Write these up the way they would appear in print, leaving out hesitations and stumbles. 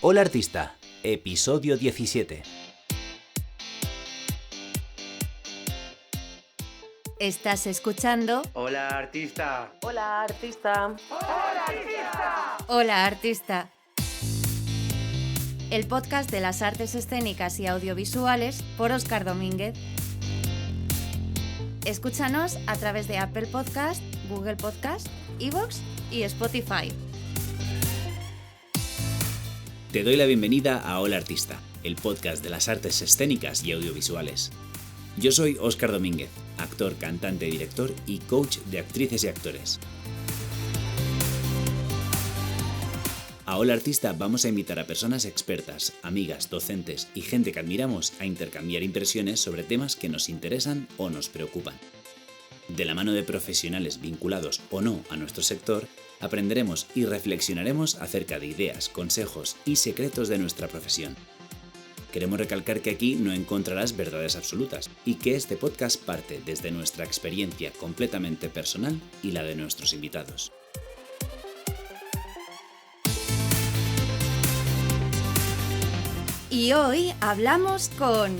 Hola Artista, episodio 17. Estás escuchando Hola Artista. Hola Artista. Hola Artista. Hola Artista, el podcast de las artes escénicas y audiovisuales por Óscar Domínguez. Escúchanos a través de Apple Podcast, Google Podcast, iVoox y Spotify. Te doy la bienvenida a Hola Artista, el podcast de las artes escénicas y audiovisuales. Yo soy Óscar Domínguez, actor, cantante, director y coach de actrices y actores. A Hola Artista vamos a invitar a personas expertas, amigas, docentes y gente que admiramos a intercambiar impresiones sobre temas que nos interesan o nos preocupan. De la mano de profesionales vinculados o no a nuestro sector, aprenderemos y reflexionaremos acerca de ideas, consejos y secretos de nuestra profesión. Queremos recalcar que aquí no encontrarás verdades absolutas y que este podcast parte desde nuestra experiencia completamente personal y la de nuestros invitados. Y hoy hablamos con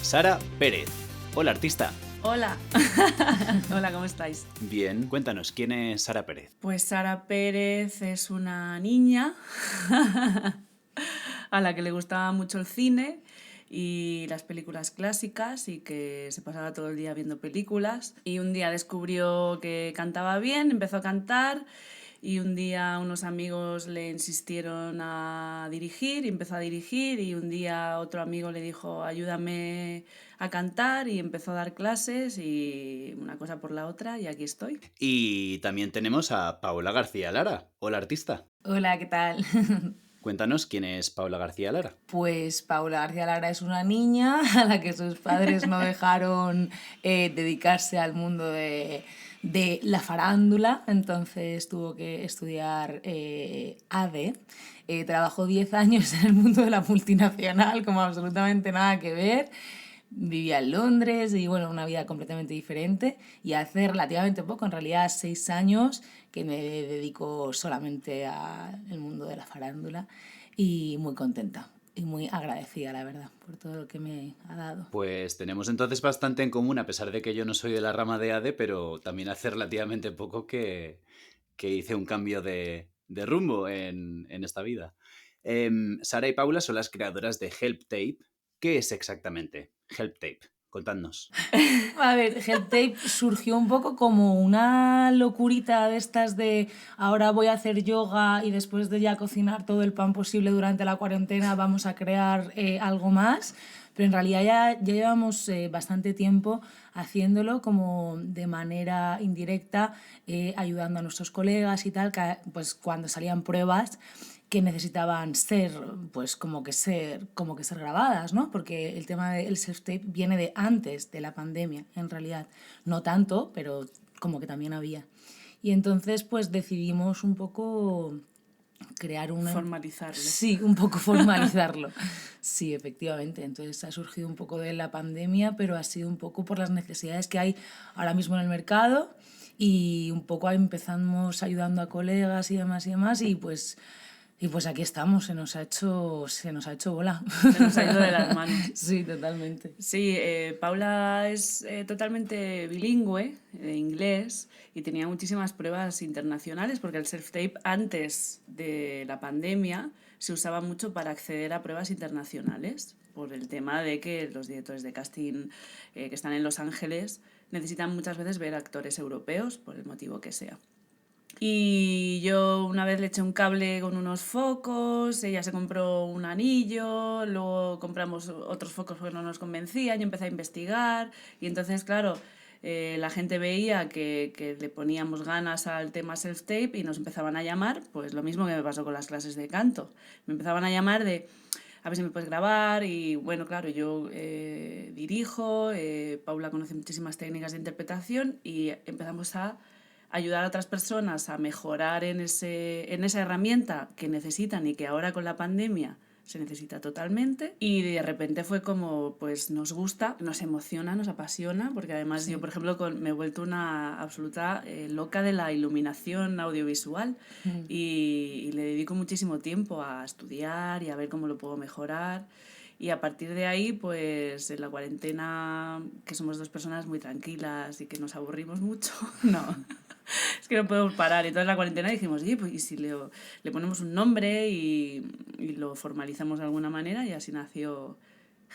Sara Pérez. Hola Artista. Hola. Hola, ¿cómo estáis? Bien, cuéntanos, ¿quién es Sara Pérez? Pues Sara Pérez es una niña a la que le gustaba mucho el cine y las películas clásicas y que se pasaba todo el día viendo películas. Y un día descubrió que cantaba bien, empezó a cantar. Y un día unos amigos le insistieron a dirigir y empezó a dirigir, y un día otro amigo le dijo ayúdame a cantar y empezó a dar clases, y una cosa por la otra y aquí estoy. Y también tenemos a Paula García Lara. Hola Artista. Hola, ¿qué tal? Cuéntanos quién es Paula García Lara. Pues Paula García Lara es una niña a la que sus padres no dejaron dedicarse al mundo de la farándula, entonces tuvo que estudiar ADE. Trabajó 10 años en el mundo de la multinacional, como absolutamente nada que ver. Vivía en Londres y bueno, una vida completamente diferente, y hace relativamente poco, en realidad 6 años, que me dedico solamente al mundo de la farándula, y muy contenta y muy agradecida, la verdad, por todo lo que me ha dado. Pues tenemos entonces bastante en común, a pesar de que yo no soy de la rama de ADE, pero también hace relativamente poco que hice un cambio de rumbo en esta vida. Sara y Paula son las creadoras de Help Tape. ¿Qué es exactamente Help Tape? Contadnos. A ver, Help Tape surgió un poco como una locurita de estas de ahora voy a hacer yoga y después de ya cocinar todo el pan posible durante la cuarentena vamos a crear algo más. Pero en realidad ya llevamos bastante tiempo haciéndolo como de manera indirecta, ayudando a nuestros colegas y tal, que, pues cuando salían pruebas que necesitaban ser, pues como que ser grabadas, ¿no? Porque el tema del self-tape viene de antes de la pandemia, en realidad. No tanto, pero como que también había. Y entonces pues decidimos un poco crear una... Formalizarlo. Sí, un poco formalizarlo. Sí, efectivamente. Entonces ha surgido un poco de la pandemia, pero ha sido un poco por las necesidades que hay ahora mismo en el mercado, y un poco empezamos ayudando a colegas y demás, y pues aquí estamos, se nos ha hecho bola. Se nos ha ido de las manos. Sí, totalmente. Sí, Paula es totalmente bilingüe de inglés y tenía muchísimas pruebas internacionales, porque el self-tape antes de la pandemia se usaba mucho para acceder a pruebas internacionales, por el tema de que los directores de casting que están en Los Ángeles necesitan muchas veces ver actores europeos, por el motivo que sea. Y yo una vez le eché un cable con unos focos, ella se compró un anillo, luego compramos otros focos porque no nos convencían, yo empecé a investigar, y entonces, claro, la gente veía que le poníamos ganas al tema self-tape y nos empezaban a llamar, pues lo mismo que me pasó con las clases de canto. Me empezaban a llamar de a ver si me puedes grabar, y bueno, claro, yo dirijo, Paula conoce muchísimas técnicas de interpretación y empezamos a ayudar a otras personas a mejorar en esa herramienta que necesitan y que ahora con la pandemia se necesita totalmente. Y de repente fue como, pues nos gusta, nos emociona, nos apasiona, porque además yo, por ejemplo, me he vuelto una absoluta loca de la iluminación audiovisual y le dedico muchísimo tiempo a estudiar y a ver cómo lo puedo mejorar. Y a partir de ahí, pues en la cuarentena, que somos dos personas muy tranquilas y que nos aburrimos mucho, no, es que no podemos parar. Entonces en la cuarentena dijimos, oye, pues ¿y si le ponemos un nombre y lo formalizamos de alguna manera? Y así nació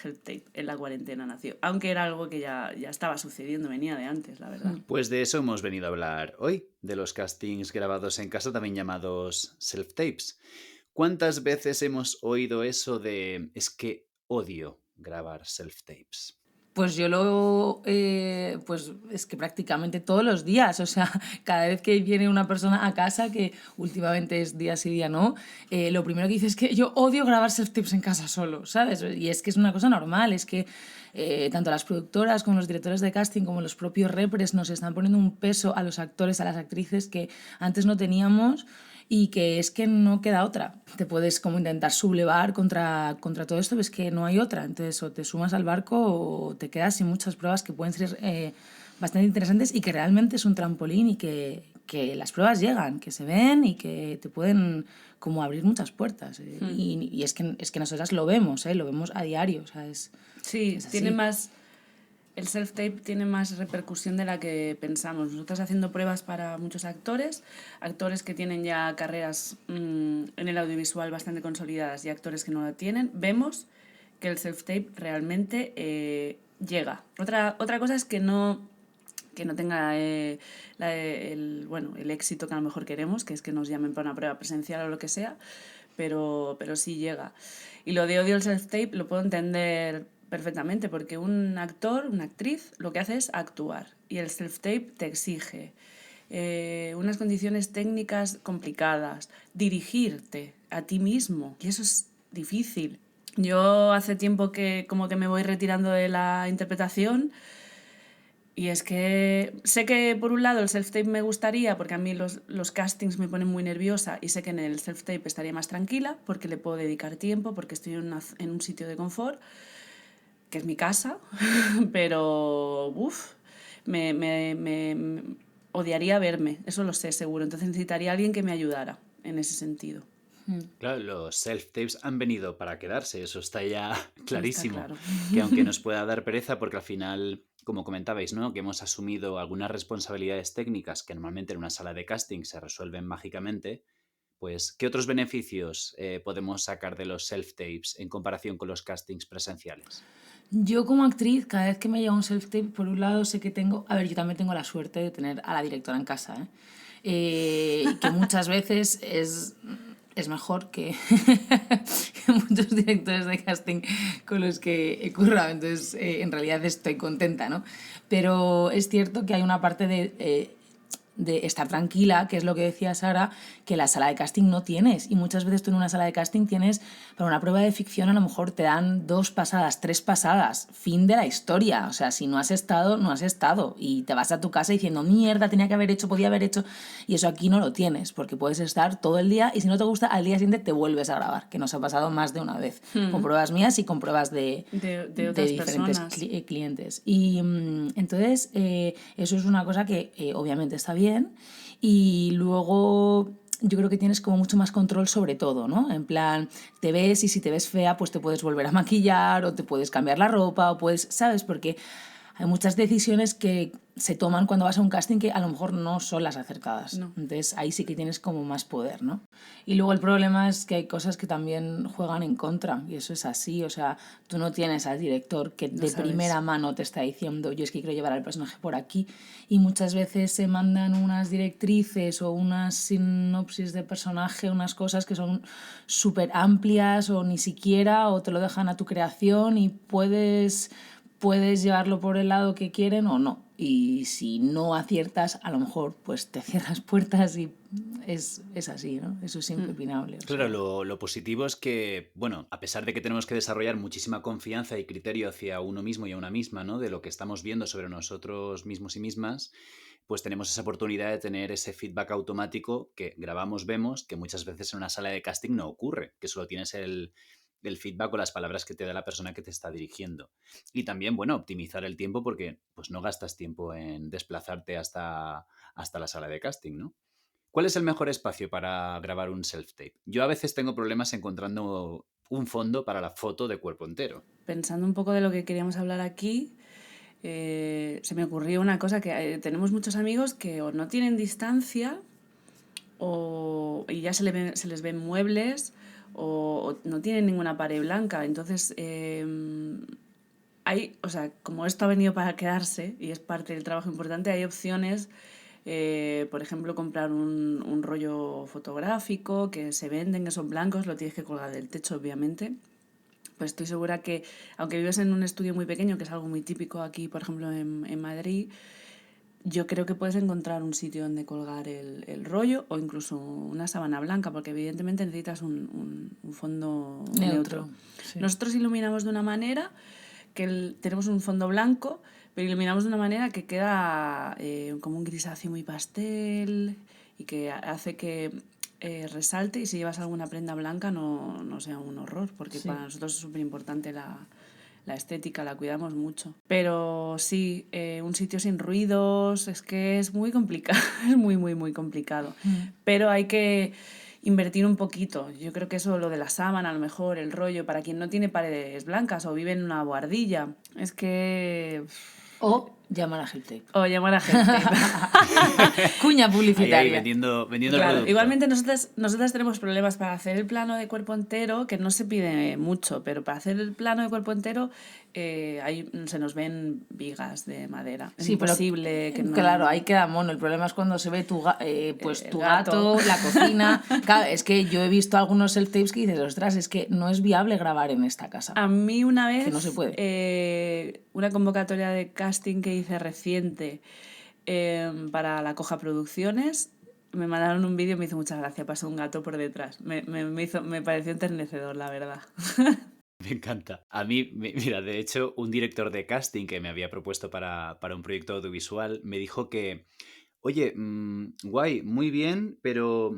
Help Tape, en la cuarentena nació. Aunque era algo que ya estaba sucediendo, venía de antes, la verdad. Pues de eso hemos venido a hablar hoy, de los castings grabados en casa, también llamados self-tapes. ¿Cuántas veces hemos oído eso de es que odio grabar self-tapes? Pues yo pues es que prácticamente todos los días, o sea, cada vez que viene una persona a casa, que últimamente es día sí, día no, lo primero que dice es que yo odio grabar self-tapes en casa solo, ¿sabes? Y es que es una cosa normal, es que tanto las productoras como los directores de casting como los propios repres nos están poniendo un peso a los actores, a las actrices que antes no teníamos. Y que es que no queda otra. Te puedes como intentar sublevar contra todo esto, ves que no hay otra. Entonces o te sumas al barco o te quedas sin muchas pruebas que pueden ser bastante interesantes y que realmente es un trampolín y que las pruebas llegan, que se ven y que te pueden como abrir muchas puertas. Y es que nosotras lo vemos a diario. O sea, sí, es así. tiene más... El self-tape tiene más repercusión de la que pensamos. Nosotros haciendo pruebas para muchos actores que tienen ya carreras en el audiovisual bastante consolidadas y actores que no la tienen, vemos que el self-tape realmente llega. Otra cosa es que no tenga el éxito que a lo mejor queremos, que es que nos llamen para una prueba presencial o lo que sea, pero sí llega. Y lo de odio el self-tape lo puedo entender perfectamente, porque un actor, una actriz, lo que hace es actuar y el self-tape te exige unas condiciones técnicas complicadas, dirigirte a ti mismo, y eso es difícil. Yo hace tiempo que como que me voy retirando de la interpretación y es que sé que por un lado el self-tape me gustaría porque a mí los castings me ponen muy nerviosa y sé que en el self-tape estaría más tranquila porque le puedo dedicar tiempo, porque estoy en un sitio de confort, que es mi casa, pero me odiaría verme, eso lo sé seguro, entonces necesitaría a alguien que me ayudara en ese sentido. Claro, los self-tapes han venido para quedarse, eso está ya clarísimo. Está claro. Que aunque nos pueda dar pereza, porque al final, como comentabais, ¿no? Que hemos asumido algunas responsabilidades técnicas que normalmente en una sala de casting se resuelven mágicamente, pues ¿qué otros beneficios podemos sacar de los self-tapes en comparación con los castings presenciales? Yo como actriz, cada vez que me llega un self-tape, por un lado sé que tengo... A ver, yo también tengo la suerte de tener a la directora en casa, que muchas veces es mejor que muchos directores de casting con los que he currado. Entonces, en realidad estoy contenta, ¿no? Pero es cierto que hay una parte de estar tranquila, que es lo que decía Sara, que la sala de casting no tienes. Y muchas veces tú en una sala de casting tienes, para una prueba de ficción a lo mejor te dan 2 pasadas, 3 pasadas, fin de la historia. O sea, si no has estado, no has estado. Y te vas a tu casa diciendo, mierda, tenía que haber hecho, podía haber hecho. Y eso aquí no lo tienes, porque puedes estar todo el día y si no te gusta, al día siguiente te vuelves a grabar, que nos ha pasado más de una vez, con pruebas mías y con pruebas de otras diferentes clientes. Y entonces, eso es una cosa que obviamente está bien. Y luego yo creo que tienes como mucho más control sobre todo, ¿no? En plan, te ves y si te ves fea, pues te puedes volver a maquillar o te puedes cambiar la ropa o puedes, ¿sabes? Porque hay muchas decisiones que se toman cuando vas a un casting que a lo mejor no son las acertadas. No. Entonces ahí sí que tienes como más poder, ¿no? Y luego el problema es que hay cosas que también juegan en contra y eso es así. O sea, tú no tienes al director que de primera mano te está diciendo yo es que quiero llevar al personaje por aquí, y muchas veces se mandan unas directrices o unas sinopsis de personaje, unas cosas que son súper amplias o ni siquiera, o te lo dejan a tu creación y puedes llevarlo por el lado que quieren o no. Y si no aciertas, a lo mejor pues te cierras puertas y es así, ¿no? Eso es impepinable. Claro, lo positivo es que, bueno, a pesar de que tenemos que desarrollar muchísima confianza y criterio hacia uno mismo y a una misma, ¿no? De lo que estamos viendo sobre nosotros mismos y mismas, pues tenemos esa oportunidad de tener ese feedback automático que grabamos, vemos, que muchas veces en una sala de casting no ocurre, que solo tienes el el feedback o las palabras que te da la persona que te está dirigiendo. Y también, bueno, optimizar el tiempo porque pues no gastas tiempo en desplazarte hasta la sala de casting, ¿no? ¿Cuál es el mejor espacio para grabar un self-tape? Yo a veces tengo problemas encontrando un fondo para la foto de cuerpo entero. Pensando un poco de lo que queríamos hablar aquí, se me ocurrió una cosa que tenemos muchos amigos que o no tienen distancia y ya se les ven muebles o no tienen ninguna pared blanca. Entonces, o sea, como esto ha venido para quedarse y es parte del trabajo importante, hay opciones, por ejemplo, comprar un rollo fotográfico que se venden, que son blancos, lo tienes que colgar del techo, obviamente. Pues estoy segura que, aunque vives en un estudio muy pequeño, que es algo muy típico aquí, por ejemplo, en Madrid, yo creo que puedes encontrar un sitio donde colgar el rollo o incluso una sábana blanca, porque evidentemente necesitas un fondo neutro. Sí. Nosotros iluminamos de una manera que tenemos un fondo blanco, pero iluminamos de una manera que queda como un grisáceo muy pastel y que hace que resalte, y si llevas alguna prenda blanca no sea un horror, porque para nosotros es súper importante la estética, la cuidamos mucho. Pero sí, un sitio sin ruidos, es que es muy complicado, es muy, muy, muy complicado. Pero hay que invertir un poquito. Yo creo que eso, lo de la sábana, a lo mejor, el rollo, para quien no tiene paredes blancas o vive en una buhardilla, es que... O llamar a Helptape. O llamar a gente. Cuña publicitaria. Ahí, vendiendo Claro, el producto. igualmente nosotras tenemos problemas para hacer el plano de cuerpo entero, que no se pide mucho, pero para hacer el plano de cuerpo entero se nos ven vigas de madera. Es imposible que no... Claro, ahí queda mono. El problema es cuando se ve tu gato, la cocina. Claro, es que yo he visto algunos self-tapes que dices, ostras, es que no es viable grabar en esta casa. A mí una vez, que no se puede. Una convocatoria de casting que hice reciente para la Coja Producciones, me mandaron un vídeo y me hizo mucha gracia, pasó un gato por detrás. Me pareció enternecedor, la verdad. Me encanta. A mí, mira, de hecho, un director de casting que me había propuesto para un proyecto audiovisual me dijo que, oye, guay, muy bien, pero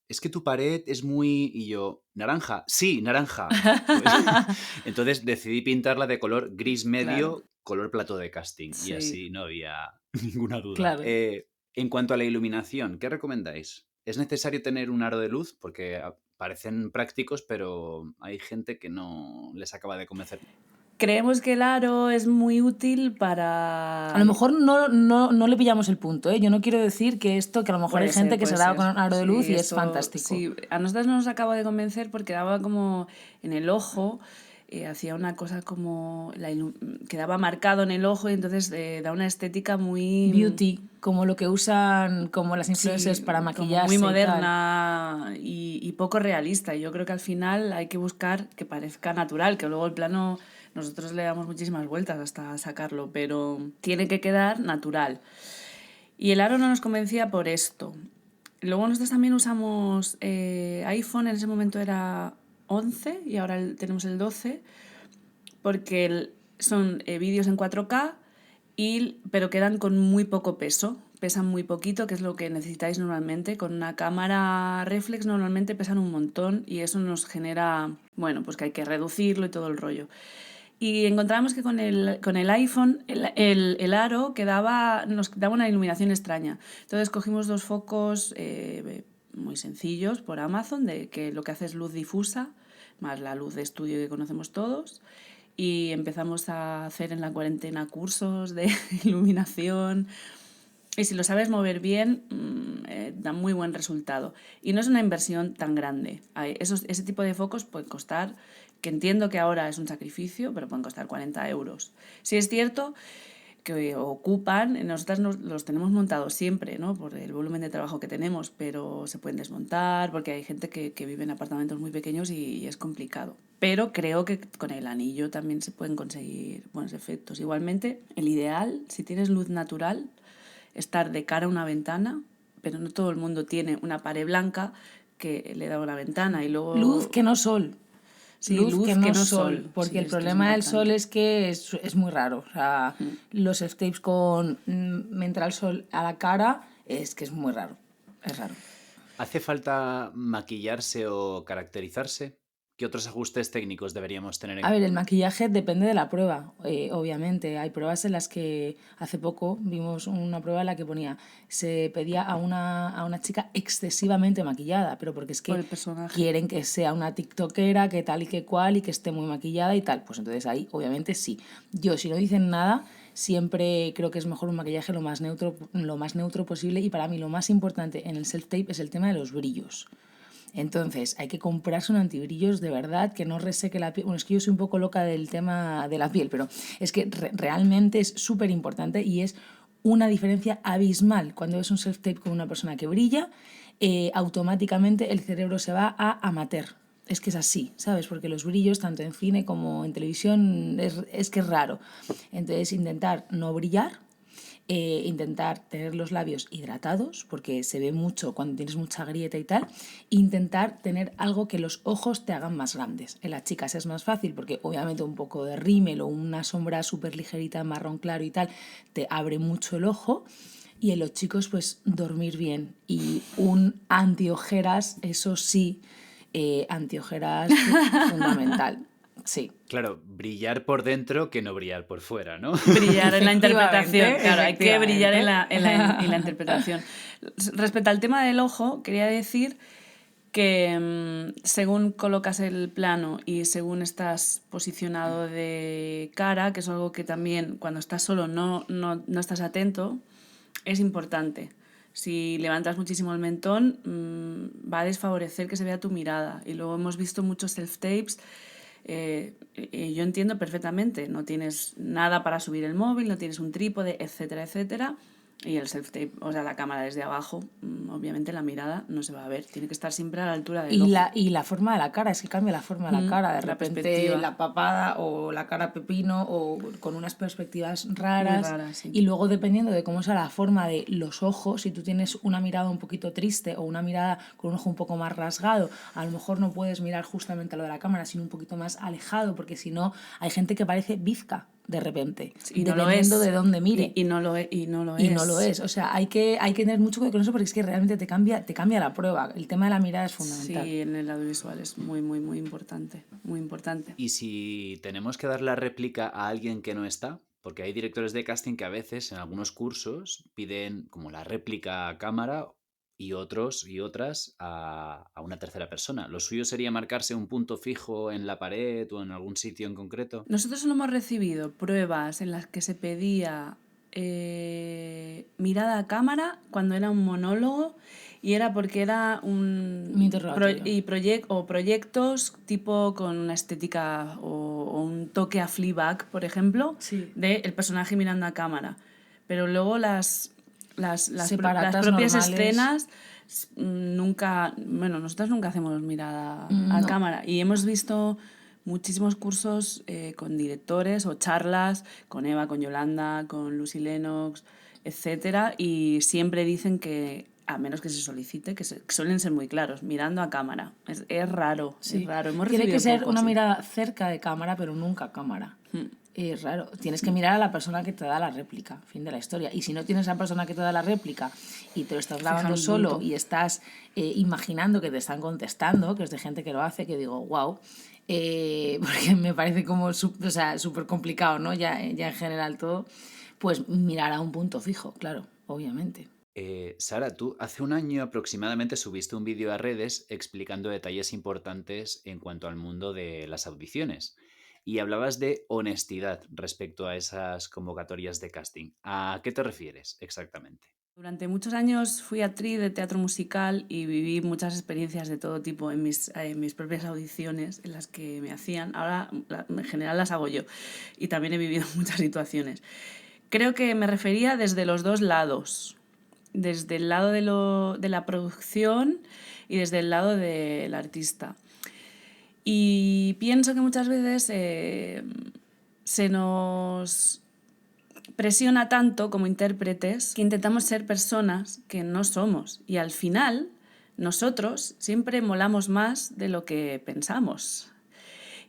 es que tu pared es muy... Y yo, ¿naranja? Sí, naranja. Pues, entonces decidí pintarla de color gris medio, Claro. Color plato de casting. Sí. Y así no había ninguna duda. Claro. En cuanto a la iluminación, ¿qué recomendáis? ¿Es necesario tener un aro de luz? Porque parecen prácticos, pero hay gente que no les acaba de convencer. Creemos que el aro es muy útil para... A lo mejor no le pillamos el punto, ¿eh? Yo no quiero decir que esto, que a lo mejor hay gente que se da con un aro de luz y es fantástico. Sí, a nosotros no nos acaba de convencer porque daba como en el ojo, hacía una cosa como... quedaba marcado en el ojo y entonces da una estética muy... Beauty, como lo que usan como las influencers para maquillarse. Muy moderna y poco realista. Yo creo que al final hay que buscar que parezca natural, que luego el plano... Nosotros le damos muchísimas vueltas hasta sacarlo, pero tiene que quedar natural. Y el aro no nos convencía por esto. Luego nosotros también usamos iPhone, en ese momento era 11 y ahora tenemos el 12, porque son vídeos en 4K, pero quedan con muy poco peso. Pesan muy poquito, que es lo que necesitáis normalmente. Con una cámara reflex normalmente pesan un montón y eso nos genera, bueno, pues que hay que reducirlo y todo el rollo. Y encontramos que con el iPhone el aro nos daba una iluminación extraña. Entonces cogimos dos focos muy sencillos por Amazon, que lo que hace es luz difusa, más la luz de estudio que conocemos todos. Y empezamos a hacer en la cuarentena cursos de iluminación. Y si lo sabes mover bien, da muy buen resultado. Y no es una inversión tan grande. Ese tipo de focos pueden costar... que entiendo que ahora es un sacrificio, pero pueden costar 40 euros. Sí es cierto que ocupan, nosotras los tenemos montados siempre, ¿no? Por el volumen de trabajo que tenemos, pero se pueden desmontar porque hay gente que vive en apartamentos muy pequeños y es complicado. Pero creo que con el anillo también se pueden conseguir buenos efectos. Igualmente, el ideal, si tienes luz natural, estar de cara a una ventana, pero no todo el mundo tiene una pared blanca que le da una ventana y luego... Luz que no sol. Sí, luz que no sol, porque sí, el problema del sol es que es muy raro. O sea, los self-tapes me entra el sol a la cara, es que es muy raro. Es raro. ¿Hace falta maquillarse o caracterizarse? ¿Qué otros ajustes técnicos deberíamos tener en A cuenta? ver, el maquillaje depende de la prueba, obviamente. Hay pruebas en las que hace poco vimos una prueba en la que se pedía a una chica excesivamente maquillada, pero porque es Por que el personaje. quieren que sea una tiktokera, que tal y que cual, y que esté muy maquillada y tal. Pues entonces ahí, obviamente, sí. Yo, si no dicen nada, siempre creo que es mejor un maquillaje lo más neutro posible, y para mí lo más importante en el self-tape es el tema de los brillos. Entonces, hay que comprarse un antibrillos de verdad que no reseque la piel. Bueno, es que yo soy un poco loca del tema de la piel, pero es que realmente es súper importante y es una diferencia abismal. Cuando ves un self-tape con una persona que brilla, automáticamente el cerebro se va a amateur. Es que es así, ¿sabes? Porque los brillos, tanto en cine como en televisión, es que es raro. Entonces, intentar no brillar, intentar tener los labios hidratados, porque se ve mucho cuando tienes mucha grieta y tal, intentar tener algo que los ojos te hagan más grandes. En las chicas es más fácil porque obviamente un poco de rímel o una sombra súper ligerita, marrón claro y tal, te abre mucho el ojo. Y en los chicos, pues dormir bien y un antiojeras, eso sí, antiojeras fundamental, sí. Claro, brillar por dentro que no brillar por fuera, ¿no? Brillar en la interpretación, Efectivamente, claro, hay que brillar en efectivamente. la interpretación. Respecto al tema del ojo, quería decir que según colocas el plano y según estás posicionado de cara, que es algo que también cuando estás solo no estás atento, es importante. Si levantas muchísimo el mentón, va a desfavorecer que se vea tu mirada. Y luego hemos visto muchos self-tapes. Yo entiendo perfectamente, no tienes nada para subir el móvil, no tienes un trípode, etcétera, etcétera. Y el self-tape, o sea, la cámara desde abajo, obviamente la mirada no se va a ver, tiene que estar siempre a la altura del ojo. Y la forma de la cara, es que cambia la forma de la cara. De la repente perspectiva. la papada o la cara pepino o con unas perspectivas raras. Muy raras, sí. Y luego dependiendo de cómo sea la forma de los ojos, si tú tienes una mirada un poquito triste o una mirada con un ojo un poco más rasgado, a lo mejor no puedes mirar justamente a lo de la cámara, sino un poquito más alejado, porque si no hay gente que parece bizca de repente, Y no lo dependiendo es. de dónde mire. Y no lo es. Y no lo es. O sea, hay que tener mucho cuidado con eso porque es que realmente te cambia la prueba. El tema de la mirada es fundamental. Sí, en el audiovisual es muy, muy, muy importante. Muy importante. Y si tenemos que dar la réplica a alguien que no está, porque hay directores de casting que a veces en algunos cursos piden como la réplica a cámara y otros y otras a una tercera persona. ¿Lo suyo sería marcarse un punto fijo en la pared o en algún sitio en concreto? Nosotros solo hemos recibido pruebas en las que se pedía mirada a cámara cuando era un monólogo y era porque era un proyectos tipo con una estética o un toque a Fleabag, por ejemplo, Sí. de el personaje mirando a cámara. Pero luego las Separatas propias normales. escenas nunca, bueno, nosotros nunca hacemos mirada a No. cámara y hemos visto muchísimos cursos con directores o charlas con Eva, con Yolanda, con Lucy Lennox, etcétera, y siempre dicen que a menos que se solicite, que suelen ser muy claros, mirando a cámara. Es raro, Sí. es raro. Hemos Tiene que recibido ser poco, una sí. mirada cerca de cámara, pero nunca a cámara. Es raro. Tienes que mirar a la persona que te da la réplica, fin de la historia. Y si no tienes a la persona que te da la réplica y te lo estás grabando el solo bulto. y estás imaginando que te están contestando, que es de gente que lo hace, que digo, wow, porque me parece como súper complicado, ¿no? Ya en general todo, pues mirar a un punto fijo, claro, obviamente. Sara, tú hace un año aproximadamente subiste un vídeo a redes explicando detalles importantes en cuanto al mundo de las audiciones y hablabas de honestidad respecto a esas convocatorias de casting. ¿A qué te refieres exactamente? Durante muchos años fui actriz de teatro musical y viví muchas experiencias de todo tipo en mis propias audiciones en las que me hacían. Ahora en general las hago yo y también he vivido muchas situaciones. Creo que me refería desde los dos lados, desde el lado de la producción y desde el lado del artista. Y pienso que muchas veces se nos presiona tanto como intérpretes que intentamos ser personas que no somos. Y al final, nosotros siempre molamos más de lo que pensamos.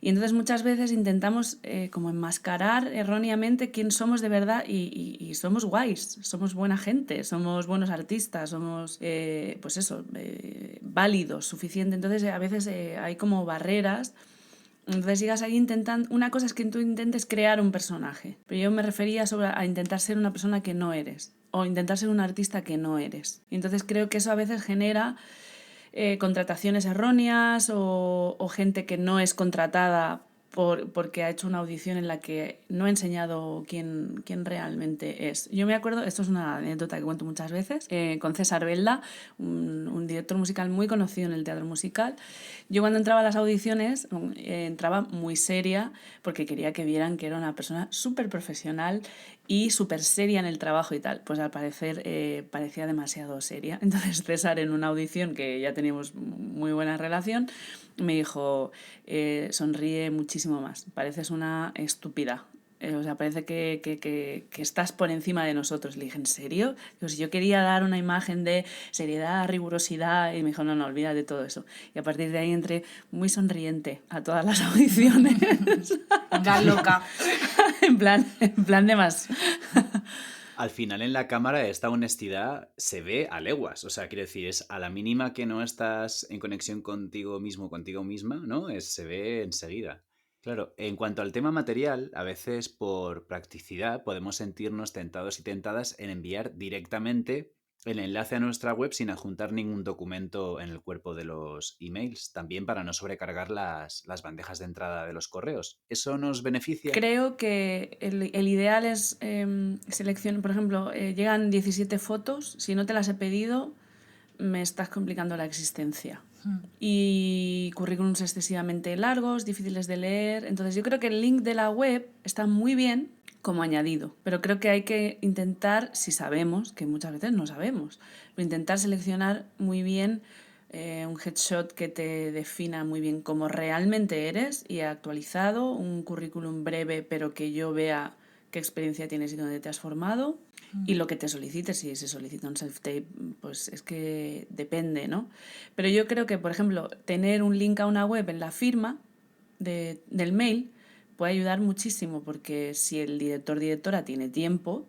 Y entonces muchas veces intentamos como enmascarar erróneamente quién somos de verdad y somos guays, somos buena gente, somos buenos artistas, somos, pues eso, válidos, suficiente. Entonces a veces hay como barreras. Entonces llegas ahí intentando... Una cosa es que tú intentes crear un personaje, pero yo me refería a intentar ser una persona que no eres, o intentar ser un artista que no eres. Y entonces creo que eso a veces genera contrataciones erróneas o gente que no es contratada porque ha hecho una audición en la que no ha enseñado quién realmente es. Yo me acuerdo, esto es una anécdota que cuento muchas veces, con César Belda, un director musical muy conocido en el teatro musical. Yo cuando entraba a las audiciones entraba muy seria porque quería que vieran que era una persona súper profesional y súper seria en el trabajo y tal. Pues al parecer parecía demasiado seria. Entonces César, en una audición que ya teníamos muy buena relación, me dijo, sonríe muchísimo más, pareces una estúpida. O sea, parece que estás por encima de nosotros. Le dije, ¿en serio? Digo, si yo quería dar una imagen de seriedad, rigurosidad, y me dijo, no, olvídate de todo eso. Y a partir de ahí entré muy sonriente a todas las audiciones. Anda loca. en plan de más. Al final en la cámara esta honestidad se ve a leguas, o sea, quiero decir, es a la mínima que no estás en conexión contigo mismo, contigo misma, ¿no? Se ve enseguida. Claro, en cuanto al tema material, a veces por practicidad podemos sentirnos tentados y tentadas en enviar directamente el enlace a nuestra web sin adjuntar ningún documento en el cuerpo de los emails, también para no sobrecargar las bandejas de entrada de los correos. ¿Eso nos beneficia? Creo que el ideal es seleccionar, por ejemplo, llegan 17 fotos, si no te las he pedido, me estás complicando la existencia. Y currículums excesivamente largos, difíciles de leer. Entonces yo creo que el link de la web está muy bien como añadido, pero creo que hay que intentar, si sabemos, que muchas veces no sabemos, pero intentar seleccionar muy bien un headshot que te defina muy bien cómo realmente eres y actualizado, un currículum breve pero que yo vea qué experiencia tienes y dónde te has formado. Y lo que te solicites, si se solicita un self-tape, pues es que depende, ¿no? Pero yo creo que, por ejemplo, tener un link a una web en la firma del mail puede ayudar muchísimo, porque si el directora tiene tiempo,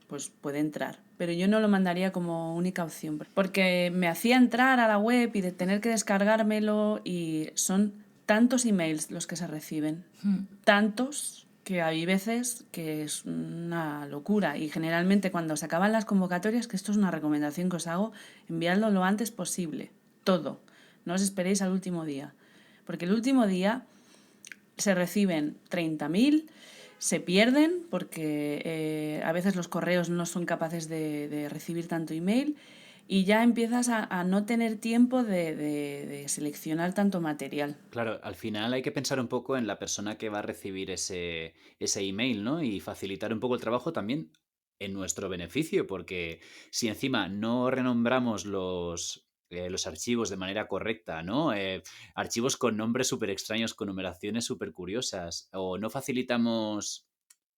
pues puede entrar. Pero yo no lo mandaría como única opción, porque me hacía entrar a la web y de tener que descargármelo, y son tantos emails los que se reciben, tantos, que hay veces que es una locura. Y generalmente cuando se acaban las convocatorias, que esto es una recomendación que os hago, enviadlo lo antes posible, todo. No os esperéis al último día, porque el último día se reciben 30.000, se pierden porque a veces los correos no son capaces de recibir tanto email, y ya empiezas a no tener tiempo de seleccionar tanto material. Claro, al final hay que pensar un poco en la persona que va a recibir ese email, ¿no? Y facilitar un poco el trabajo también en nuestro beneficio, porque si encima no renombramos los archivos de manera correcta, ¿no? Archivos con nombres súper extraños, con numeraciones súper curiosas, o no facilitamos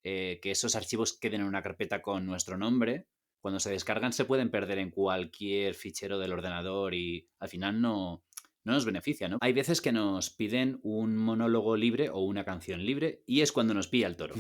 que esos archivos queden en una carpeta con nuestro nombre, cuando se descargan se pueden perder en cualquier fichero del ordenador y al final no nos beneficia, ¿no? Hay veces que nos piden un monólogo libre o una canción libre y es cuando nos pilla el toro.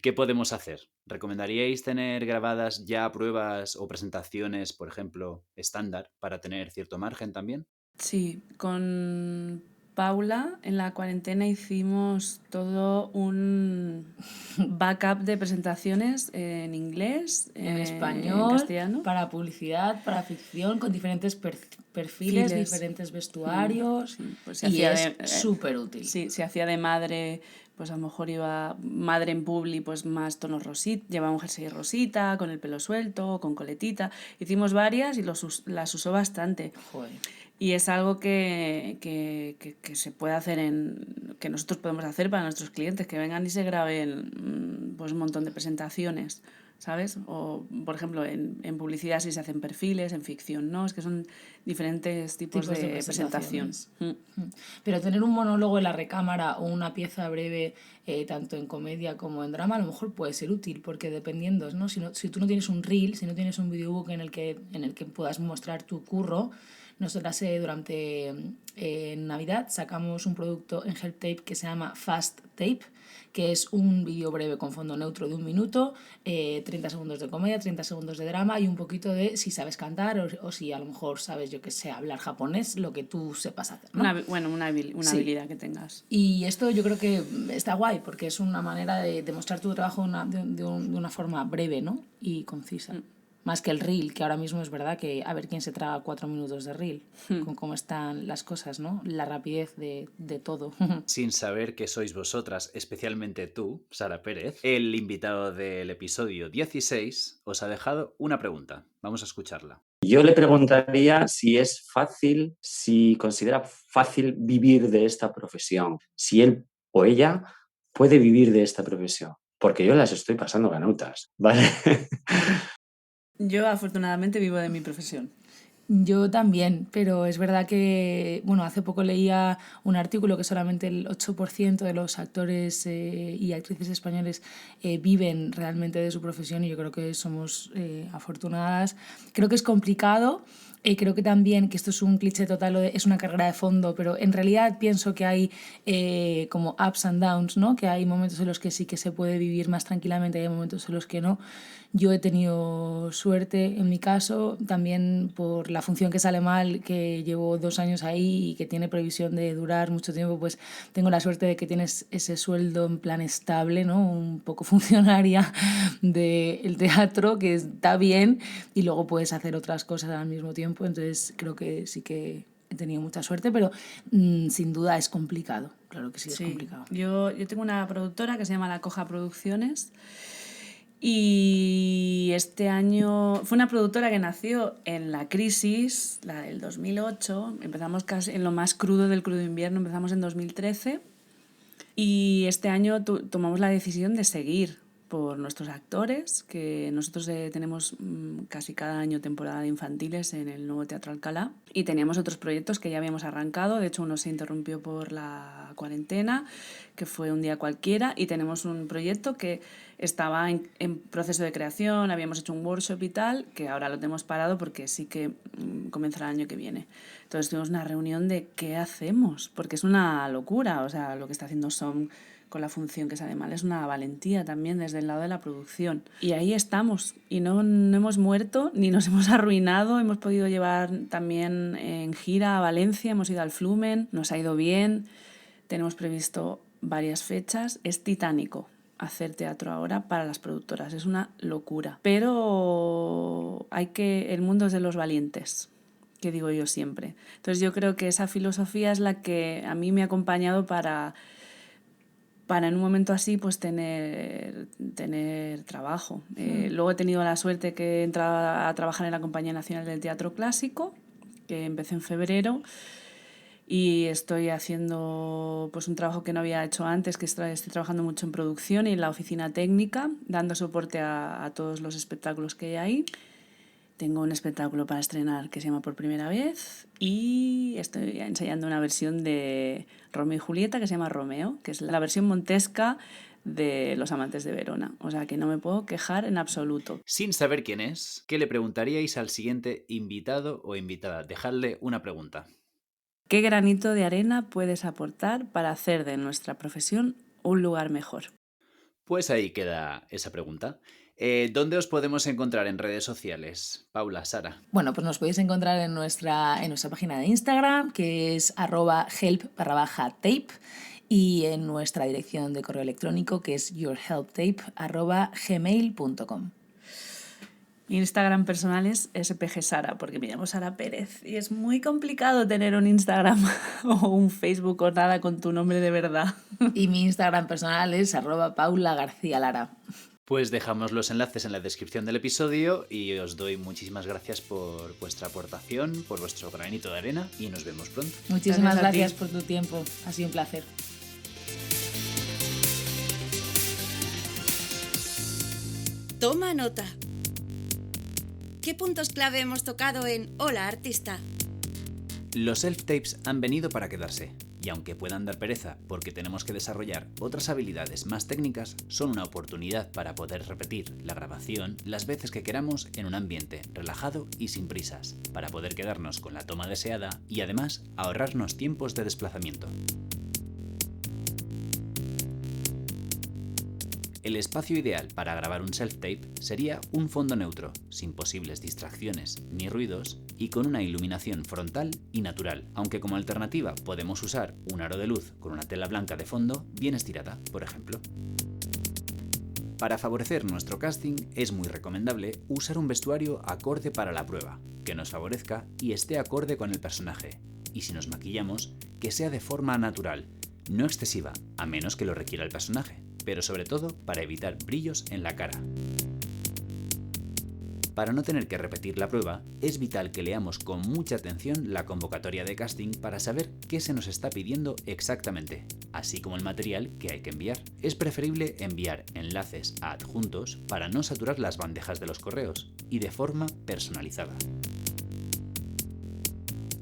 ¿Qué podemos hacer? ¿Recomendaríais tener grabadas ya pruebas o presentaciones, por ejemplo, estándar, para tener cierto margen también? Sí, con Paula en la cuarentena hicimos todo un backup de presentaciones en inglés, En en español, castellano. para publicidad, para ficción, con diferentes perfiles, Files. diferentes vestuarios. Sí, pues se Y hacía es súper útil. Sí, se hacía de madre, pues a lo mejor iba madre en publi, pues más tonos rosita, llevaba un jersey rosita, con el pelo suelto, con coletita. Hicimos varias y las usó bastante. Joder. Y es algo que se puede hacer, que nosotros podemos hacer para nuestros clientes, que vengan y se graben pues un montón de presentaciones, ¿sabes? O, por ejemplo, en publicidad sí se hacen perfiles, en ficción no, es que son diferentes tipos de presentación. Pero tener un monólogo en la recámara o una pieza breve, tanto en comedia como en drama, a lo mejor puede ser útil, porque dependiendo, ¿no? Si tú no tienes un reel, si no tienes un videobook en el que puedas mostrar tu curro, Nosotras durante Navidad sacamos un producto en Help Tape que se llama Fast Tape, que es un vídeo breve con fondo neutro de 1 minuto, 30 segundos de comedia, 30 segundos de drama y un poquito de si sabes cantar o si a lo mejor sabes, yo que sé, hablar japonés, lo que tú sepas hacer, ¿no? Una Sí. habilidad que tengas. Y esto yo creo que está guay porque es una manera de demostrar tu trabajo de una forma breve, ¿no? Y concisa. Más que el reel, que ahora mismo es verdad que a ver quién se traga 4 minutos de reel, con cómo están las cosas, ¿no? La rapidez de todo. Sin saber que sois vosotras, especialmente tú, Sara Pérez, el invitado del episodio 16 os ha dejado una pregunta. Vamos a escucharla. Yo le preguntaría si es fácil, si considera fácil vivir de esta profesión, si él o ella puede vivir de esta profesión, porque yo las estoy pasando ganutas, ¿vale? Yo afortunadamente vivo de mi profesión. Yo también, pero es verdad que, bueno, hace poco leía un artículo que solamente el 8% de los actores y actrices españoles viven realmente de su profesión y yo creo que somos afortunadas. Creo que es complicado. Creo que también, que esto es un cliché total, es una carrera de fondo, pero en realidad pienso que hay como ups and downs, ¿no? Que hay momentos en los que sí que se puede vivir más tranquilamente y hay momentos en los que no. Yo he tenido suerte en mi caso, también por la función que sale mal, que llevo 2 años ahí y que tiene previsión de durar mucho tiempo, pues tengo la suerte de que tienes ese sueldo en plan estable, ¿no? Un poco funcionaria del teatro, que está bien, y luego puedes hacer otras cosas al mismo tiempo, entonces creo que sí que he tenido mucha suerte, pero sin duda es complicado, claro que sí, es complicado. Yo tengo una productora que se llama La Coja Producciones y este año fue una productora que nació en la crisis, la del 2008, empezamos casi en lo más crudo del crudo invierno, empezamos en 2013 y este año tomamos la decisión de seguir por nuestros actores, que nosotros tenemos casi cada año temporada de infantiles en el nuevo Teatro Alcalá y teníamos otros proyectos que ya habíamos arrancado, de hecho uno se interrumpió por la cuarentena, que fue Un día cualquiera, y tenemos un proyecto que estaba en proceso de creación, habíamos hecho un workshop y tal, que ahora lo tenemos parado porque sí que comenzará el año que viene. Entonces tuvimos una reunión de qué hacemos, porque es una locura, o sea, lo que está haciendo Som con la función que sale mal es una valentía también desde el lado de la producción. Y ahí estamos, y no hemos muerto ni nos hemos arruinado, hemos podido llevar también en gira a Valencia, hemos ido al Flumen, nos ha ido bien, tenemos previsto varias fechas, es titánico hacer teatro ahora para las productoras, es una locura. Pero el mundo es de los valientes, que digo yo siempre. Entonces yo creo que esa filosofía es la que a mí me ha acompañado para en un momento así pues tener trabajo. Luego he tenido la suerte que he entrado a trabajar en la Compañía Nacional del Teatro Clásico, que empecé en febrero, y estoy haciendo pues un trabajo que no había hecho antes, que estoy trabajando mucho en producción y en la oficina técnica, dando soporte a todos los espectáculos que hay ahí. Tengo un espectáculo para estrenar que se llama Por primera vez y estoy ensayando una versión de Romeo y Julieta que se llama Romeo, que es la versión montesca de Los amantes de Verona. O sea que no me puedo quejar en absoluto. Sin saber quién es, ¿qué le preguntaríais al siguiente invitado o invitada? Dejadle una pregunta. ¿Qué granito de arena puedes aportar para hacer de nuestra profesión un lugar mejor? Pues ahí queda esa pregunta. ¿Dónde os podemos encontrar en redes sociales? Paula, Sara. Bueno, pues nos podéis encontrar en nuestra página de Instagram, que es @help_tape, y en nuestra dirección de correo electrónico, que es yourhelptape@gmail.com. Instagram personal es spgsara, porque me llamo Sara Pérez y es muy complicado tener un Instagram o un Facebook o nada con tu nombre de verdad. Y mi Instagram personal es @paulagarcialara. Pues dejamos los enlaces en la descripción del episodio y os doy muchísimas gracias por vuestra aportación, por vuestro granito de arena y nos vemos pronto. Muchísimas gracias por tu tiempo, ha sido un placer. Toma nota. ¿Qué puntos clave hemos tocado en Hola Artista? Los self-tapes han venido para quedarse Y aunque puedan dar pereza porque tenemos que desarrollar otras habilidades más técnicas, son una oportunidad para poder repetir la grabación las veces que queramos en un ambiente relajado y sin prisas, para poder quedarnos con la toma deseada y además ahorrarnos tiempos de desplazamiento. El espacio ideal para grabar un self-tape sería un fondo neutro, sin posibles distracciones ni ruidos y con una iluminación frontal y natural, aunque como alternativa podemos usar un aro de luz con una tela blanca de fondo bien estirada, por ejemplo. Para favorecer nuestro casting es muy recomendable usar un vestuario acorde para la prueba, que nos favorezca y esté acorde con el personaje, y si nos maquillamos, que sea de forma natural, no excesiva, a menos que lo requiera el personaje, pero sobre todo para evitar brillos en la cara. Para no tener que repetir la prueba, es vital que leamos con mucha atención la convocatoria de casting para saber qué se nos está pidiendo exactamente, así como el material que hay que enviar. Es preferible enviar enlaces a adjuntos para no saturar las bandejas de los correos y de forma personalizada.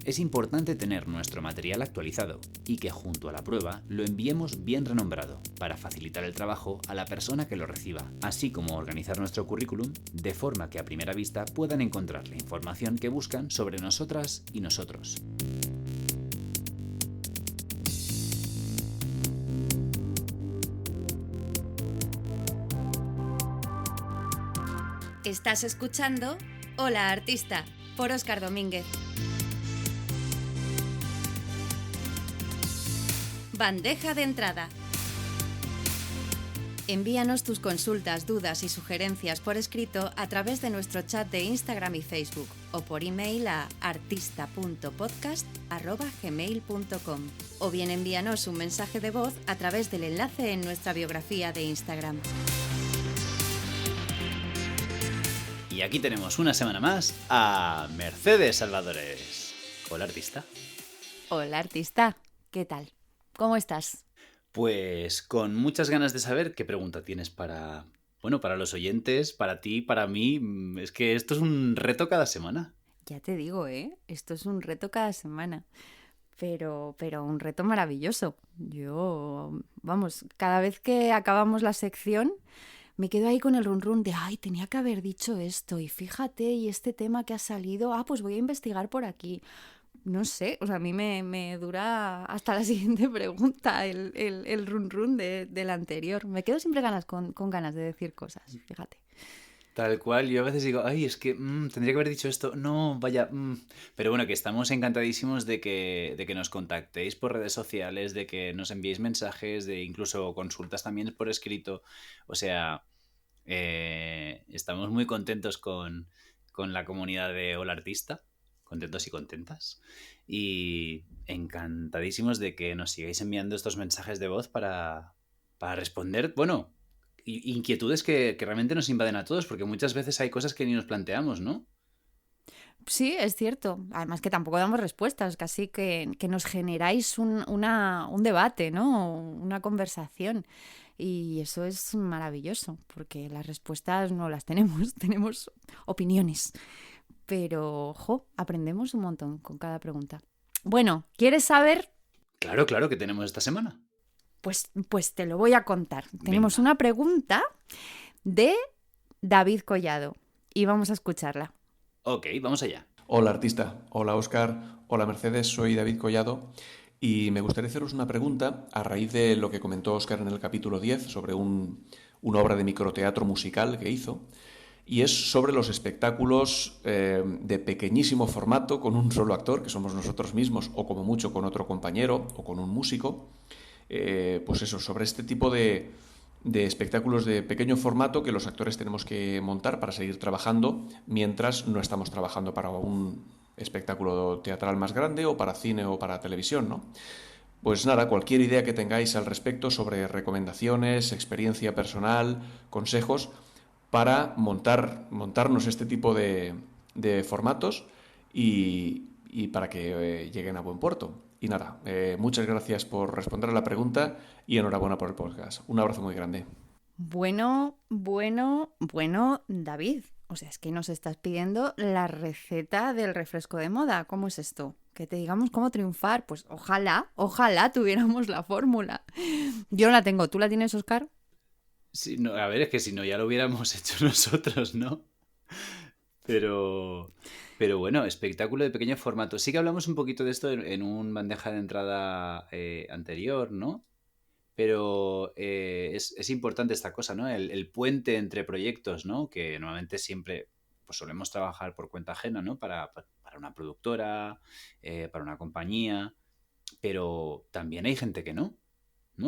Es importante tener nuestro material actualizado y que junto a la prueba lo enviemos bien renombrado para facilitar el trabajo a la persona que lo reciba, así como organizar nuestro currículum de forma que a primera vista puedan encontrar la información que buscan sobre nosotras y nosotros. Estás escuchando Hola Artista, por Óscar Domínguez. Bandeja de entrada. Envíanos tus consultas, dudas y sugerencias por escrito a través de nuestro chat de Instagram y Facebook o por email a artista.podcast@gmail.com o bien envíanos un mensaje de voz a través del enlace en nuestra biografía de Instagram. Y aquí tenemos una semana más a Mercedes Salvadores. Hola Artista. Hola Artista, ¿qué tal? ¿Cómo estás? Pues con muchas ganas de saber qué pregunta tienes para los oyentes, para ti, para mí. Es que esto es un reto cada semana. Ya te digo, esto es un reto cada semana, pero un reto maravilloso. Cada vez que acabamos la sección me quedo ahí con el run run de, ay, tenía que haber dicho esto y fíjate, y este tema que ha salido, pues voy a investigar por aquí. No sé, a mí me dura hasta la siguiente pregunta el run run de la anterior. Me quedo siempre con ganas de decir cosas, fíjate. Tal cual, yo a veces digo, ay, es que tendría que haber dicho esto, no, vaya, Pero bueno, que estamos encantadísimos de que nos contactéis por redes sociales, de que nos enviéis mensajes, de incluso consultas también por escrito. O sea, estamos muy contentos con la comunidad de Hola Artista. Contentos y contentas y encantadísimos de que nos sigáis enviando estos mensajes de voz para responder, inquietudes que realmente nos invaden a todos, porque muchas veces hay cosas que ni nos planteamos, ¿no? Sí, es cierto. Además que tampoco damos respuestas, casi que nos generáis un debate, ¿no? Una conversación. Y eso es maravilloso, porque las respuestas no las tenemos, tenemos opiniones. Pero, aprendemos un montón con cada pregunta. Bueno, ¿quieres saber? Claro que tenemos esta semana. Pues te lo voy a contar. Venga. Tenemos una pregunta de David Collado y vamos a escucharla. Ok, vamos allá. Hola Artista, hola Óscar, hola Mercedes, soy David Collado y me gustaría haceros una pregunta a raíz de lo que comentó Óscar en el capítulo 10 sobre una obra de microteatro musical que hizo. Y es sobre los espectáculos de pequeñísimo formato con un solo actor, que somos nosotros mismos, o como mucho con otro compañero o con un músico. Sobre este tipo de espectáculos de pequeño formato que los actores tenemos que montar para seguir trabajando mientras no estamos trabajando para un espectáculo teatral más grande o para cine o para televisión, ¿no? Pues nada, cualquier idea que tengáis al respecto sobre recomendaciones, experiencia personal, consejos para montarnos este tipo de formatos y para que lleguen a buen puerto. Y nada, muchas gracias por responder a la pregunta y enhorabuena por el podcast. Un abrazo muy grande. Bueno, David, O sea, es que nos estás pidiendo la receta del refresco de moda. ¿Cómo es esto? Que te digamos cómo triunfar. Pues ojalá tuviéramos la fórmula. Yo no la tengo. ¿Tú la tienes, Óscar? Sí, no, a ver, es que si no ya lo hubiéramos hecho nosotros, ¿no? Pero, pero bueno, espectáculo de pequeño formato. Sí que hablamos un poquito de esto en un bandeja de entrada anterior, ¿no? Pero es importante esta cosa, ¿no? El puente entre proyectos, ¿no? Que normalmente siempre pues solemos trabajar por cuenta ajena, ¿no? Para una productora, para una compañía, pero también hay gente que ¿no?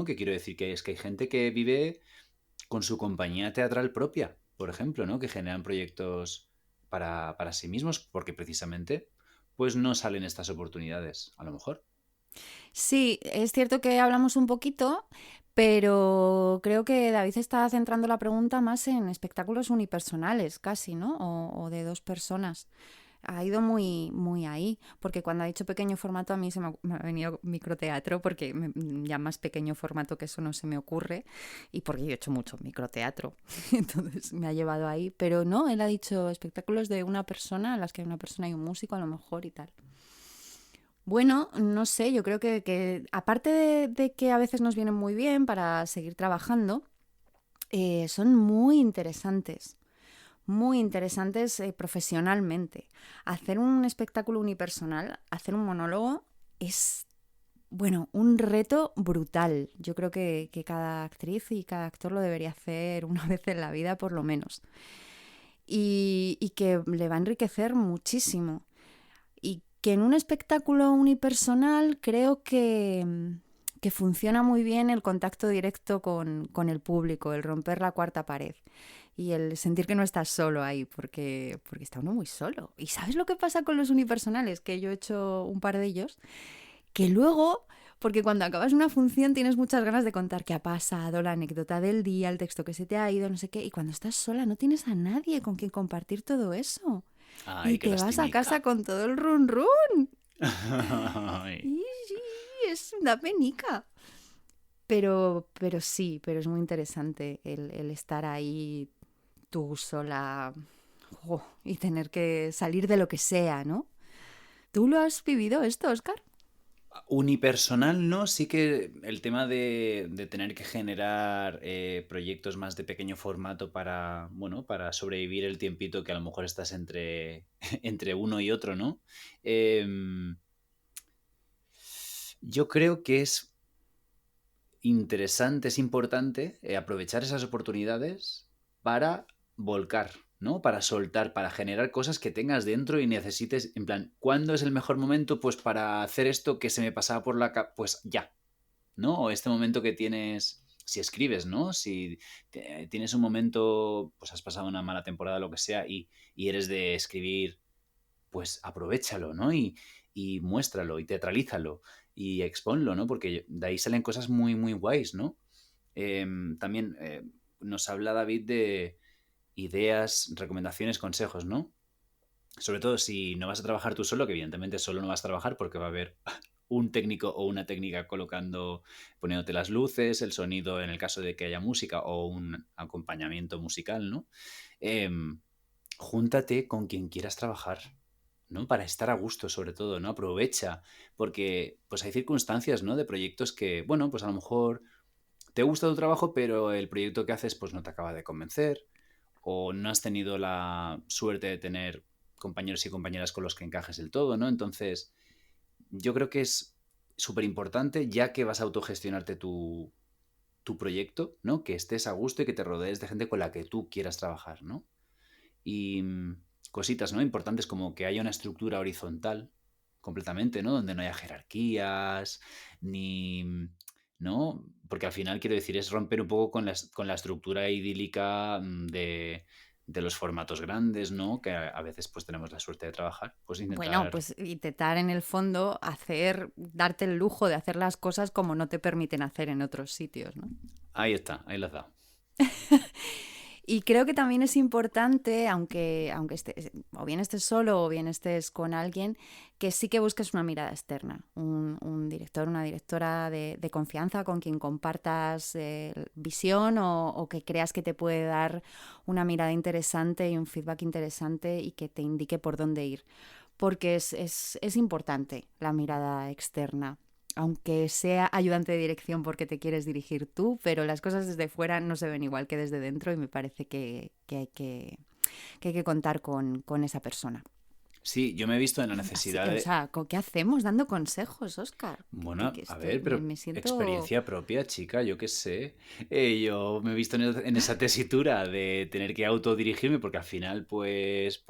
Que quiero decir que es que hay gente que vive con su compañía teatral propia, por ejemplo, ¿no? Que generan proyectos para sí mismos porque precisamente pues no salen estas oportunidades, a lo mejor. Sí, es cierto que hablamos un poquito, pero creo que David está centrando la pregunta más en espectáculos unipersonales, casi, ¿no? O de dos personas. Ha ido muy ahí, porque cuando ha dicho pequeño formato a mí me ha venido microteatro, porque ya más pequeño formato que eso no se me ocurre, y porque yo he hecho mucho microteatro, entonces me ha llevado ahí, pero no, él ha dicho espectáculos de una persona, en las que hay una persona y un músico a lo mejor y tal. Bueno, no sé, yo creo que aparte de que a veces nos vienen muy bien para seguir trabajando, son muy interesantes profesionalmente. Hacer un espectáculo unipersonal, hacer un monólogo, es, bueno, un reto brutal. Yo creo que cada actriz y cada actor lo debería hacer una vez en la vida, por lo menos. Y que le va a enriquecer muchísimo. Y que en un espectáculo unipersonal creo que funciona muy bien el contacto directo con el público, el romper la cuarta pared y el sentir que no estás solo ahí, porque está uno muy solo. ¿Y sabes lo que pasa con los unipersonales? Que yo he hecho un par de ellos, que luego, porque cuando acabas una función tienes muchas ganas de contar qué ha pasado, la anécdota del día, el texto que se te ha ido, no sé qué, y cuando estás sola no tienes a nadie con quien compartir todo eso. Ay, Y qué te vas a casa lastimica. con todo el run run. Ay. Y sí, es una penica. Pero sí, pero es muy interesante el estar ahí tú sola y tener que salir de lo que sea, ¿no? ¿Tú lo has vivido esto, Óscar? Unipersonal no, sí que el tema de tener que generar proyectos más de pequeño formato para, bueno, para sobrevivir el tiempito que a lo mejor estás entre, entre uno y otro, ¿no? Em, yo creo que es interesante, es importante aprovechar esas oportunidades para volcar, ¿no? Para soltar, para generar cosas que tengas dentro y necesites, en plan, ¿cuándo es el mejor momento? Pues para hacer esto que se me pasaba por la cabeza, pues ya, ¿no? O este momento que tienes, si escribes, ¿no? Si tienes un momento, pues has pasado una mala temporada, lo que sea, y eres de escribir, pues aprovéchalo, ¿no? Y muéstralo, y teatralízalo, y expónlo, ¿no? Porque de ahí salen cosas muy, muy guays, ¿no? También nos habla David de ideas, recomendaciones, consejos, ¿no? Sobre todo si no vas a trabajar tú solo, que evidentemente solo no vas a trabajar porque va a haber un técnico o una técnica colocando, poniéndote las luces, el sonido en el caso de que haya música o un acompañamiento musical, ¿no? Em, Júntate con quien quieras trabajar, ¿no? Para estar a gusto, sobre todo, ¿no? Aprovecha, porque pues hay circunstancias, ¿no? De proyectos que, bueno, pues a lo mejor te gusta tu trabajo, pero el proyecto que haces pues no te acaba de convencer o no has tenido la suerte de tener compañeros y compañeras con los que encajes del todo, ¿no? Entonces, yo creo que es súper importante, ya que vas a autogestionarte tu proyecto, ¿no? Que estés a gusto y que te rodees de gente con la que tú quieras trabajar, ¿no? Y cositas, ¿no? Importantes como que haya una estructura horizontal completamente, ¿no? Donde no haya jerarquías, ni... ¿no? Porque al final, quiero decir, es romper un poco con la estructura idílica de los formatos grandes, ¿no? Que a veces pues tenemos la suerte de trabajar. Pues Bueno, intentar... pues intentar en el fondo darte el lujo de hacer las cosas como no te permiten hacer en otros sitios, ¿no? Ahí está, ahí las da. Y creo que también es importante, aunque estés, o bien estés solo o bien estés con alguien, que sí que busques una mirada externa, un director, una directora de confianza con quien compartas visión o que creas que te puede dar una mirada interesante y un feedback interesante y que te indique por dónde ir. Porque es importante la mirada externa. Aunque sea ayudante de dirección porque te quieres dirigir tú, pero las cosas desde fuera no se ven igual que desde dentro y me parece que hay que contar con esa persona. Sí, yo me he visto en la Así, necesidad o de... sea, ¿qué hacemos dando consejos, Óscar? Bueno, Que a esto, ver, pero me siento... experiencia propia, chica, yo qué sé. Yo me he visto en esa tesitura de tener que autodirigirme porque al final, pues,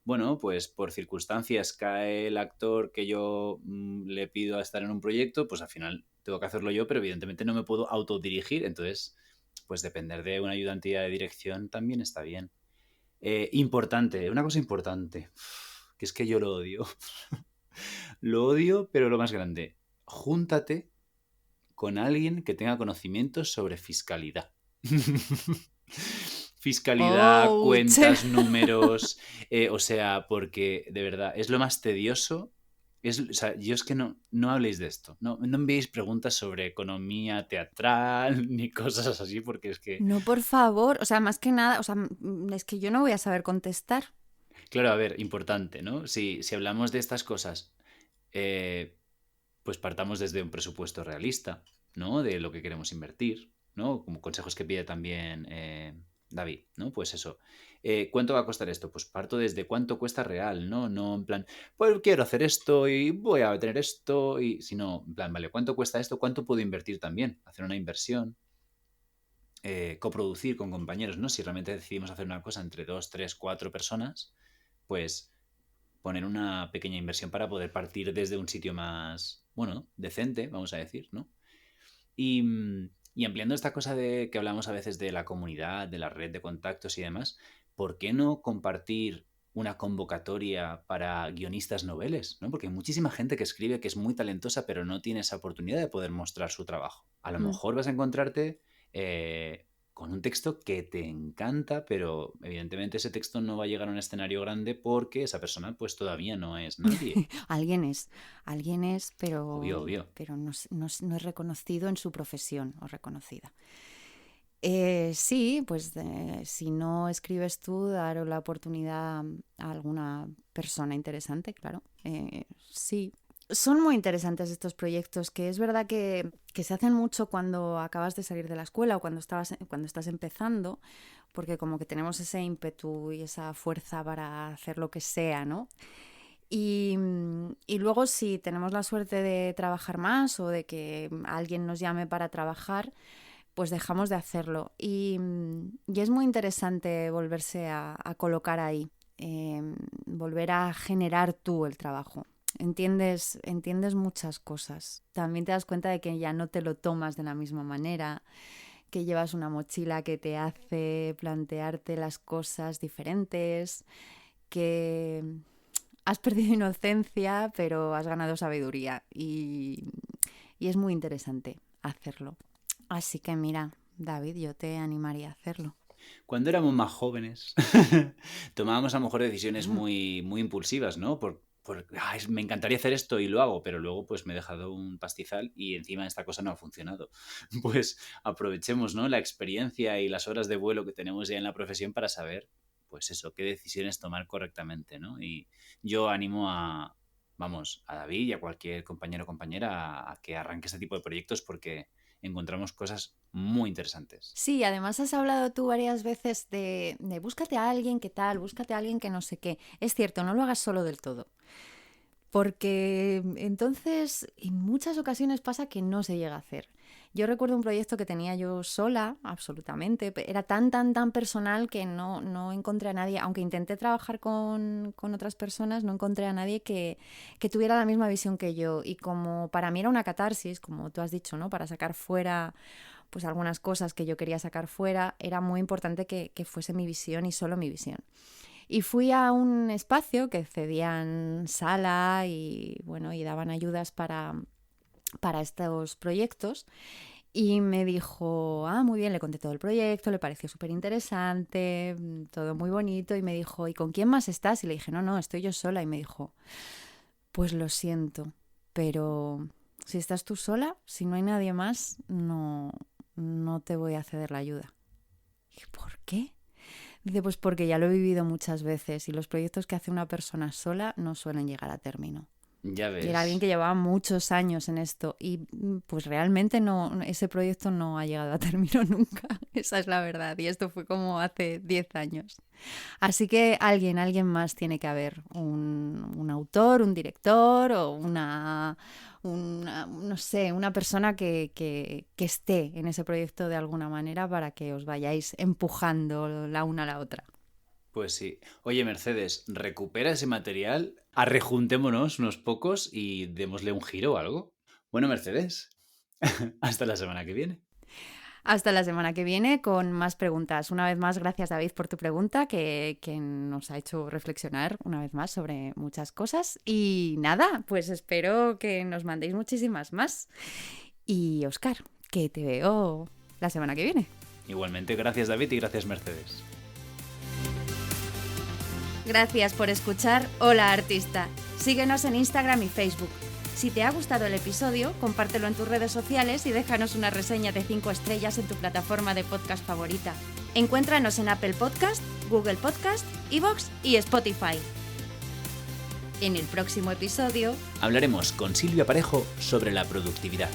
bueno, pues por circunstancias cae el actor que yo le pido a estar en un proyecto, pues al final tengo que hacerlo yo, pero evidentemente no me puedo autodirigir, entonces, pues depender de una ayudantía de dirección también está bien. Importante, una cosa importante, que es que yo lo odio. Lo odio, pero lo más grande. Júntate con alguien que tenga conocimientos sobre fiscalidad. Fiscalidad, ¡Ouch! cuentas, números. O sea, porque de verdad es lo más tedioso. O sea, yo es que no habléis de esto. No enviéis preguntas sobre economía teatral ni cosas así, porque es que. No, por favor, o sea, más que nada, o sea, es que yo no voy a saber contestar. Claro, a ver, importante, ¿no? Si hablamos de estas cosas, eh, pues partamos desde un presupuesto realista, ¿no? De lo que queremos invertir, ¿no? Como consejos que pide también David, ¿no? Pues eso. ¿Cuánto va a costar esto? Pues parto desde cuánto cuesta real, ¿no? No en plan, pues quiero hacer esto y voy a tener esto, y sino, en plan, vale, ¿cuánto cuesta esto? ¿Cuánto puedo invertir también? Hacer una inversión, coproducir con compañeros, ¿no? Si realmente decidimos hacer una cosa entre 2, 3, 4 personas, pues poner una pequeña inversión para poder partir desde un sitio más, bueno, decente, vamos a decir, ¿no? Y ampliando esta cosa de que hablamos a veces de la comunidad, de la red de contactos y demás, ¿por qué no compartir una convocatoria para guionistas noveles? ¿No? Porque hay muchísima gente que escribe que es muy talentosa, pero no tiene esa oportunidad de poder mostrar su trabajo. A lo Mm. mejor vas a encontrarte con un texto que te encanta, pero evidentemente ese texto no va a llegar a un escenario grande porque esa persona pues todavía no es nadie. Alguien es, Obvio, obvio. pero no es reconocido en su profesión o reconocida. Sí, pues si no escribes tú, dar la oportunidad a alguna persona interesante, claro. Sí, son muy interesantes estos proyectos, que es verdad que se hacen mucho cuando acabas de salir de la escuela o cuando estás empezando, porque como que tenemos ese ímpetu y esa fuerza para hacer lo que sea, ¿no? Y luego si tenemos la suerte de trabajar más o de que alguien nos llame para trabajar, pues dejamos de hacerlo. Y es muy interesante volverse a colocar ahí, volver a generar tú el trabajo. Entiendes muchas cosas. También te das cuenta de que ya no te lo tomas de la misma manera, que llevas una mochila que te hace plantearte las cosas diferentes, que has perdido inocencia, pero has ganado sabiduría. Y es muy interesante hacerlo. Así que mira, David, yo te animaría a hacerlo. Cuando éramos más jóvenes, tomábamos a lo mejor decisiones muy, muy impulsivas, ¿no? Me encantaría hacer esto y lo hago, pero luego pues me he dejado un pastizal y encima esta cosa no ha funcionado. Pues aprovechemos, ¿no? La experiencia y las horas de vuelo que tenemos ya en la profesión para saber, pues eso, qué decisiones tomar correctamente, ¿no? Y yo animo a David y a cualquier compañero o compañera a que arranque este tipo de proyectos porque encontramos cosas muy interesantes. Sí, además has hablado tú varias veces de búscate a alguien que tal, búscate a alguien que no sé qué. Es cierto, no lo hagas solo del todo. Porque entonces en muchas ocasiones pasa que no se llega a hacer. Yo recuerdo un proyecto que tenía yo sola, absolutamente. Era tan personal que no encontré a nadie, aunque intenté trabajar con otras personas, no encontré a nadie que tuviera la misma visión que yo. Y como para mí era una catarsis, como tú has dicho, ¿no? Para sacar fuera pues algunas cosas que yo quería sacar fuera, era muy importante que fuese mi visión y solo mi visión. Y fui a un espacio que cedían sala y, bueno, y daban ayudas para estos proyectos. Y me dijo, muy bien, le conté todo el proyecto, le pareció súper interesante, todo muy bonito. Y me dijo, ¿y con quién más estás? Y le dije, no, estoy yo sola. Y me dijo, pues lo siento, pero si estás tú sola, si no hay nadie más, no te voy a ceder la ayuda. Y dije, ¿por qué? Dice, pues porque ya lo he vivido muchas veces y los proyectos que hace una persona sola no suelen llegar a término. Ya ves. Y era alguien que llevaba muchos años en esto y pues realmente ese proyecto no ha llegado a término nunca. Esa es la verdad. Y esto fue como hace 10 años. Así que alguien más tiene que haber. Un autor, un director o no sé, una persona que esté en ese proyecto de alguna manera para que os vayáis empujando la una a la otra. Pues sí. Oye, Mercedes, recupera ese material, arrejuntémonos unos pocos y démosle un giro o algo. Bueno, Mercedes, hasta la semana que viene. Hasta la semana que viene con más preguntas. Una vez más, gracias David por tu pregunta que nos ha hecho reflexionar una vez más sobre muchas cosas. Y nada, pues espero que nos mandéis muchísimas más. Y Óscar, que te veo la semana que viene. Igualmente, gracias David y gracias Mercedes. Gracias por escuchar Hola Artista. Síguenos en Instagram y Facebook. Si te ha gustado el episodio, compártelo en tus redes sociales y déjanos una reseña de 5 estrellas en tu plataforma de podcast favorita. Encuéntranos en Apple Podcast, Google Podcast, iVoox y Spotify. En el próximo episodio hablaremos con Silvia Parejo sobre la productividad.